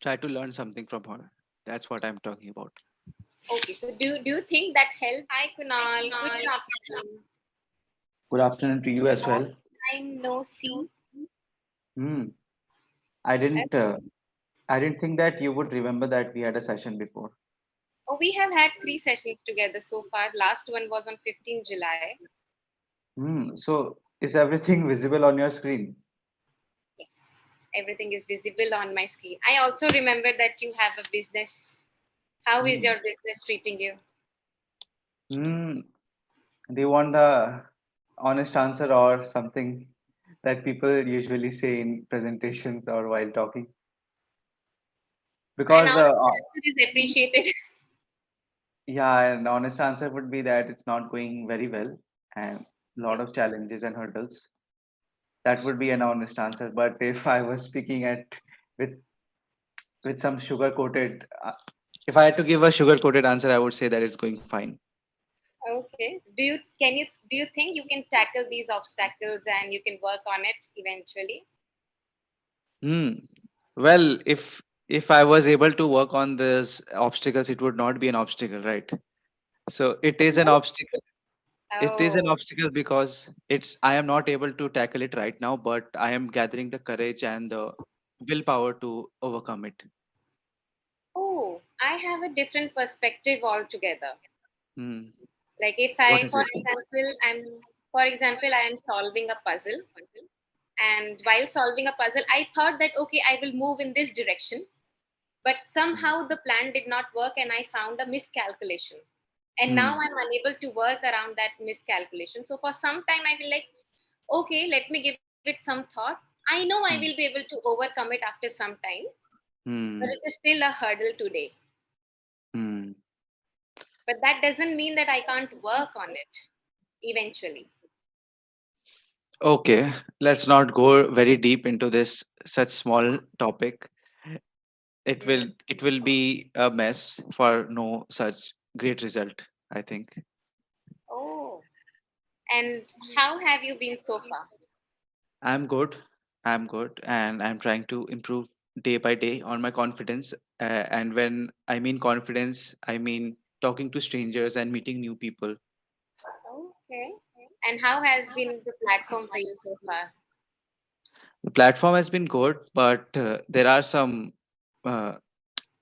try to learn something from her. That's what I'm talking about. Okay, so do you think that helped? Hi Kunal, good afternoon. Good afternoon to you as Long well. time no see. Hmm. I Uh, didn't. I didn't think that you would remember that we had a session before. Oh, we have had three sessions together so far. Last one was on 15 July. Hmm. So is everything visible on your screen? Yes, everything is visible on my screen. I also remember that you have a business. How is Hmm. your business treating you? Hmm. Do you want the honest answer or something that people usually say in presentations or while talking? An Because honest answer is appreciated. yeah, an honest answer would be that it's not going very well and a lot Okay. of challenges and hurdles. That would be an honest answer. But if I was speaking at with some sugar coated, if I had to give a sugar coated answer, I would say that it's going fine. Okay. Do you think you can tackle these obstacles and you can work on it eventually? Hmm. Well, if I was able to work on this obstacles, it would not be an obstacle, right? So it is an No. obstacle. It is an Oh. obstacle because I am not able to tackle it right now, but I am gathering the courage and the willpower to overcome it. Oh, I have a different perspective altogether. Hmm. Like if What I, is for it? example, I am solving a puzzle, and while solving a puzzle, I thought that okay, I will move in this direction, but Hmm. somehow the plan did not work, and I found a miscalculation, and now Hmm. I'm unable to work around that miscalculation. So for some time, I will like, okay, let me give it some thought. I know I will be Hmm. able to overcome it after some time, but Hmm. it is still a hurdle today. Hmm. But that doesn't mean that I can't work on it eventually. Okay, let's not go very deep into this such small topic. It will be a mess for no such great result, I think. Oh, and how have you been so far? I'm good. I'm good, and I'm trying to improve day by day on my confidence. And when I mean confidence, I mean talking to strangers and meeting new people. Okay. And how has been the platform for you so far? The platform has been good, but there are some uh,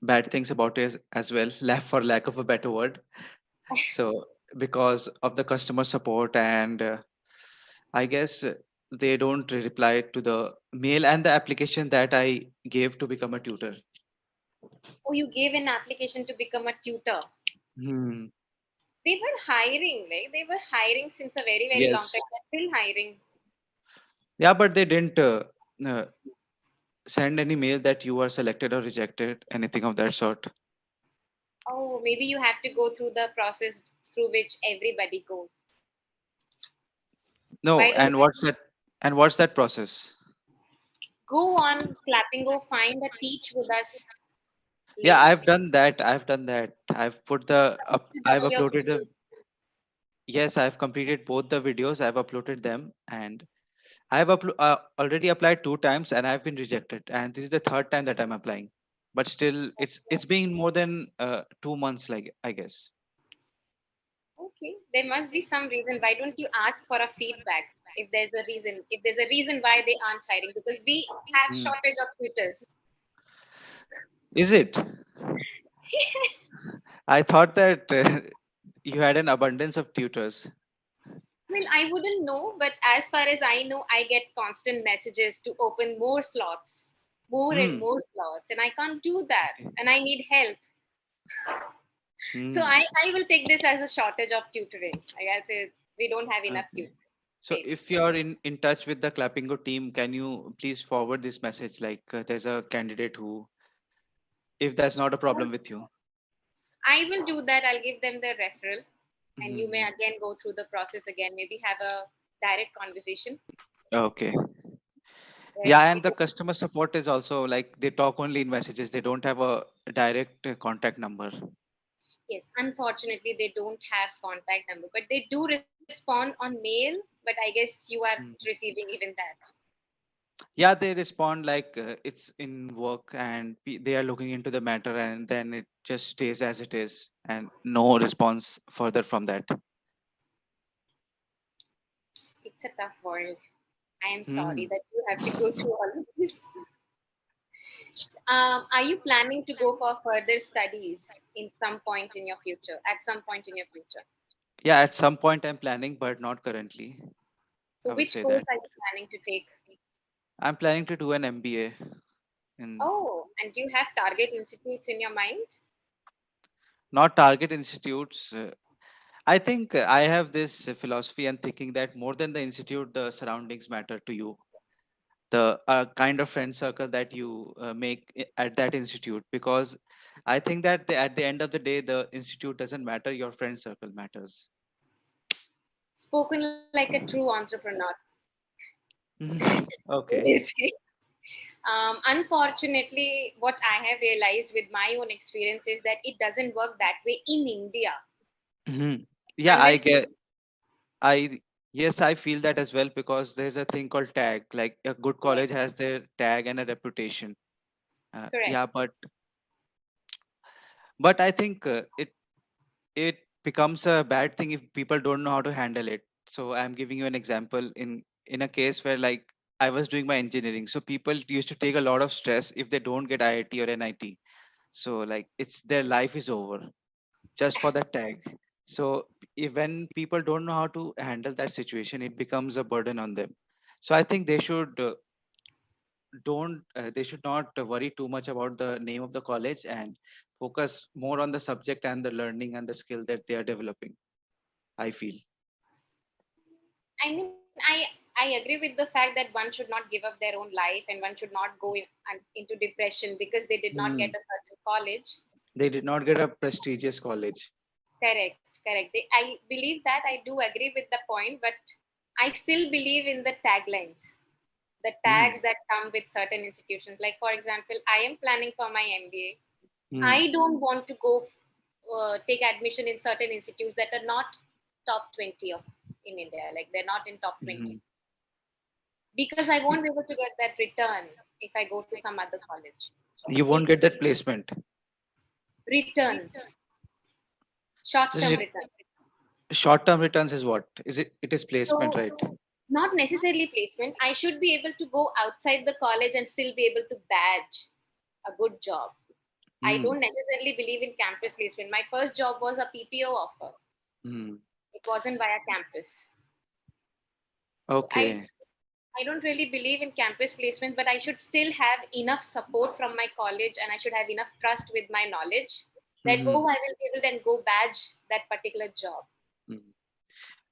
bad things about it as well, for lack of a better word. So because of the customer support and I guess they don't reply to the mail and the application that I gave to become a tutor. Oh, you gave an application to become a tutor. Hmm. They were hiring, right? They were hiring since a very, very long time. Yes. They're still hiring. Yeah, but they didn't uh, send any mail that you are selected or rejected, anything of that sort. Oh, maybe you have to go through the process through which everybody goes. No, Why don't and what's that process? go on Clapingo, find a teach with us Yeah, link, I've done that. I've done that. with I've all your uploaded the videos. yes, I've completed both the videos. I've uploaded them and already applied 2 times and I've been rejected. And this is the third time that I'm applying. But still, it's been more than 2 months, like I guess. Okay, there must be some reason. Why don't you ask for a feedback if there's a reason? If there's a reason why they aren't hiring, because we have Hmm. shortage of tutors. Is it? Yes. I thought that you had an abundance of tutors. Well, I wouldn't know, but as far as I know, I get constant messages to open more slots, more and Hmm. more slots, and I can't do that, and I need help. So Hmm. I will take this as a shortage of tutoring. Like I said, we don't have enough Okay. tutors, So if basically. you're in touch with the Clapingo team, can you please forward this message? Like there's a candidate who, if that's not a problem with you. I will do that. I'll give them the referral, and you may Hmm. again go through the process again. Maybe have a direct conversation. Okay. But Yeah, and it the is, customer support is also like they talk only in messages. They don't have a direct contact number. yes, unfortunately, they don't have contact number, but they do respond on mail. But I guess you are Hmm. receiving even that. Yeah, they respond like it's in work and they are looking into the matter, and then it just stays as it is and no response further from that. It's a tough world. I am sorry Hmm. that you have to go through all of this. Are you planning to go for further studies in some point in your future? At some point in your future. Yeah, at some point I'm planning, but not currently. So, I would which say course that are you planning to take? I'm planning to do an MBA in Oh, and do you have target institutes in your mind? not target institutes. I think I have this philosophy and thinking that more than the institute, the surroundings matter to you. The kind of friend circle that you make at that institute, because I think that at the end of the day, the institute doesn't matter, your friend circle matters. Spoken like a true entrepreneur. Okay. Unfortunately, what I have realized with my own experience is that it doesn't work that way in India. Mhm. Yeah, I Unless get. I Yes, I feel that as well, because there's a thing called tag. Like a good yes, college has their tag and a reputation. correct. Yeah, but I think it becomes a bad thing if people don't know how to handle it. So I'm giving you an example in a case where, like, I was doing my engineering, so people used to take a lot of stress if they don't get IIT or NIT. So like it's their life is over just for that tag. So if, when people don't know how to handle that situation, it becomes a burden on them. So I think they should not worry too much about the name of the college and focus more on the subject and the learning and the skill that they are developing, I feel. I mean, I agree with the fact that one should not give up their own life and one should not go into depression because they did not get Hmm. a certain college. They did not get a prestigious college. Correct, correct. I believe that. I do agree with the point, but I still believe in the taglines, the tags Hmm. that come with certain institutions. Like, for example, I am planning for my MBA. Hmm. I don't want to go take admission in certain institutes that are not top 20 of in India. Like, they're not in top 20 Hmm. because I won't be able to get that return if I go to some other college. You It won't get that placement. returns, short term Just returns. short term returns is what? It is placement, So, right? not necessarily placement. I should be able to go outside the college and still be able to badge a good job. I Hmm. don't necessarily believe in campus placement. My first job was a PPO offer. Hmm. It wasn't via campus. So Okay. I don't really believe in campus placement, but I should still have enough support from my college and I should have enough trust with my knowledge that, Hmm. oh, I will be able then go badge that particular job. Hmm.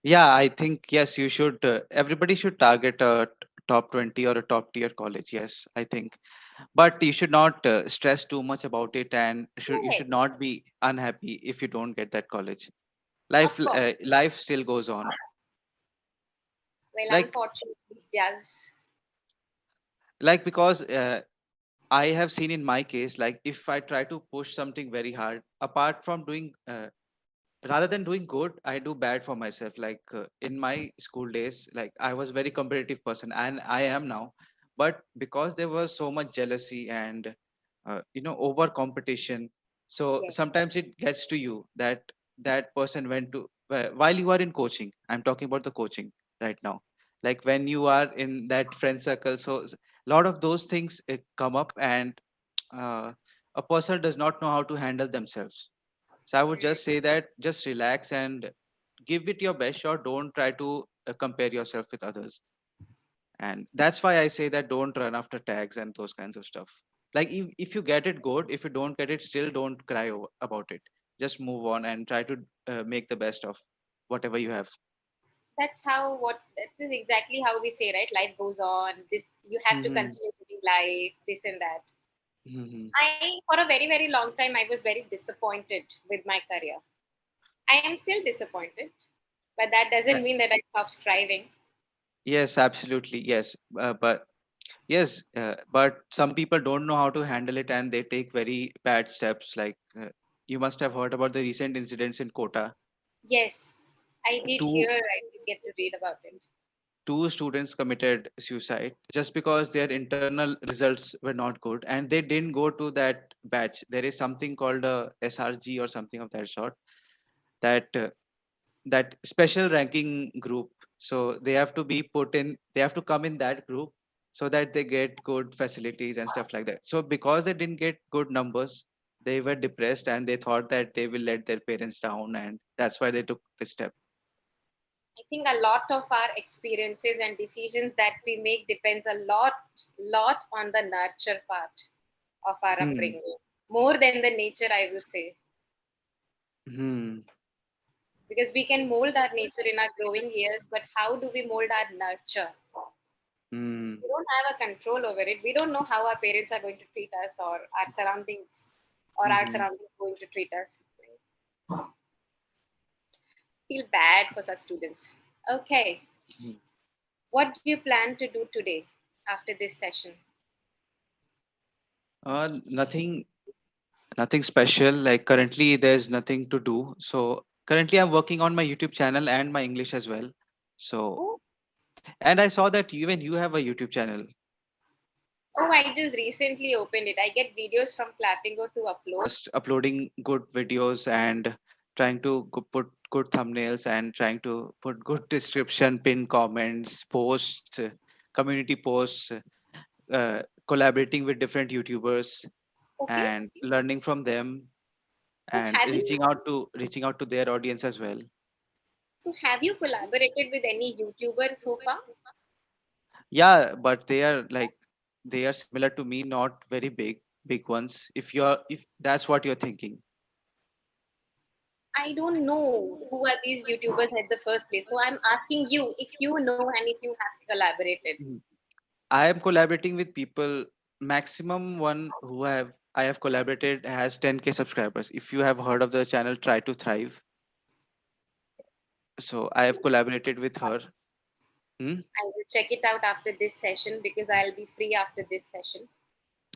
Yeah, I think yes, you should. Everybody should target a top 20 or a top tier college. Yes, I think, but you should not stress too much about it, and you Correct. should not be unhappy if you don't get that college. Of course. Life still goes on. Well, Like unfortunately, it does. because I have seen in my case, like if I try to push something very hard, apart from doing rather than doing good, I do bad for myself. Like in my school days, like I was very competitive person, and I am now. But because there was so much jealousy and over competition, so Yes. sometimes it gets to you that that person went to while you are in coaching. I'm talking about the coaching right now. Like when you are in that friend circle, so a lot of those things come up, and uh, a person does not know how to handle themselves. So I would Mm. just say that just relax and give it your best shot. Don't try to compare yourself with others. And that's why I say that don't run after tags and those kinds of stuff. Like if you get it, good. If you don't get it, still don't cry about it. Just move on and try to make the best of whatever you have. That's how what that is exactly how we say, right? Life goes on. This you have to Hmm. continue living life, this and that. Hmm. I for a very, very long time I was very disappointed with my career. I am still disappointed, but that doesn't mean that I stop striving. Yes, absolutely. Yes. But yes, but some people don't know how to handle it and they take very bad steps. Like you must have heard about the recent incidents in Kota. Yes, I did Two, hear, I did get to read about it. two students committed suicide just because their internal results were not good and they didn't go to that batch. There is something called a SRG or something of that sort, that that special ranking group. So they have to be put in, they have to come in that group so that they get good facilities and stuff like that. So because they didn't get good numbers, they were depressed and they thought that they will let their parents down, and that's why they took this step. I think a lot of our experiences and decisions that we make depends a lot on the nurture part of our Hmm. upbringing, more than the nature, I will say, Hmm. because we can mold our nature in our growing years, but how do we mold our nurture? Hmm. We don't have a control over it. We don't know how our parents are going to treat us, or our Hmm. surroundings going to treat us. Feel bad for such students. Okay, Hmm. what do you plan to do today after this session? Nothing, nothing special. Like currently, there's nothing to do. So currently, I'm working on my YouTube channel and my English as well. So, Oh, and I saw that even you have a YouTube channel. oh, I just recently opened it. I get videos from Clapingo to upload. Just uploading good videos and trying to put good thumbnails and trying to put good description, pin comments, posts, community posts, collaborating with different YouTubers Okay, and learning from them so and have you reaching out to their audience as well. so have you collaborated with any YouTuber so far? Yeah, but they are like, they are similar to me, not very big ones. If that's what you're thinking. I don't know who are these YouTubers at the first place. So I'm asking you if you know and if you have collaborated. Mhm. I am collaborating with people. Maximum one who I have collaborated has 10K subscribers. If you have heard of the channel Try to Thrive, so I have collaborated with her. Hmm? I will check it out after this session because I'll be free after this session.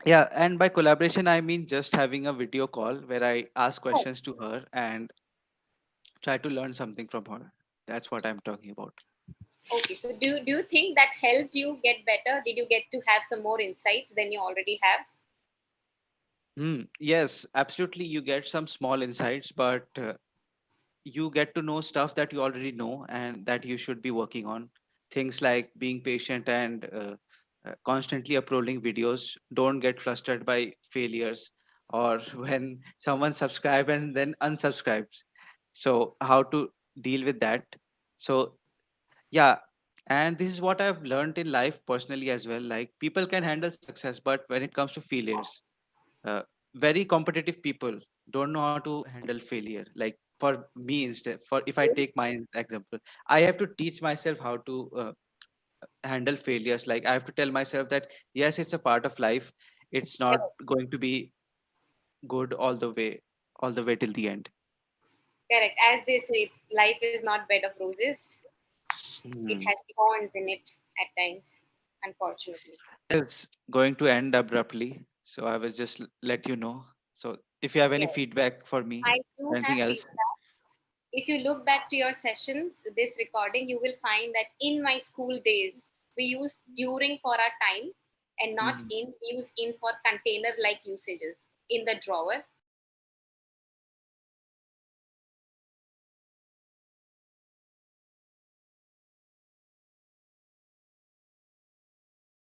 Yeah, and by collaboration I mean just having a video call where I ask Oh, questions to her and try to learn something from her. That's what I'm talking about. okay. So do you think that helped you get better? Did you get to have some more insights than you already have? Yes, absolutely. You get some small insights, but you get to know stuff that you already know and that you should be working on. Things like being patient and constantly uploading videos. Don't get flustered by failures or when someone subscribes and then unsubscribes. So, how to deal with that? So, yeah. And this is what I've learned in life personally as well. Like, people can handle success, but when it comes to failures, uh, very competitive people don't know how to handle failure. Like for me, instead, for if I take my example, I have to teach myself how to handle failures. Like I have to tell myself that yes, it's a part of life. It's not Correct. going to be good all the way till the end. Correct. As they say, life is not bed of roses. It Hmm. has thorns in it at times, unfortunately. It's going to end abruptly, so I was just let you know. So if you have any Yes, feedback for me I do or have anything else. feedback. If you look back to your sessions, this recording, you will find that in my school days, we use during for our time and not Hmm. in, we use in for container like usages in the drawer.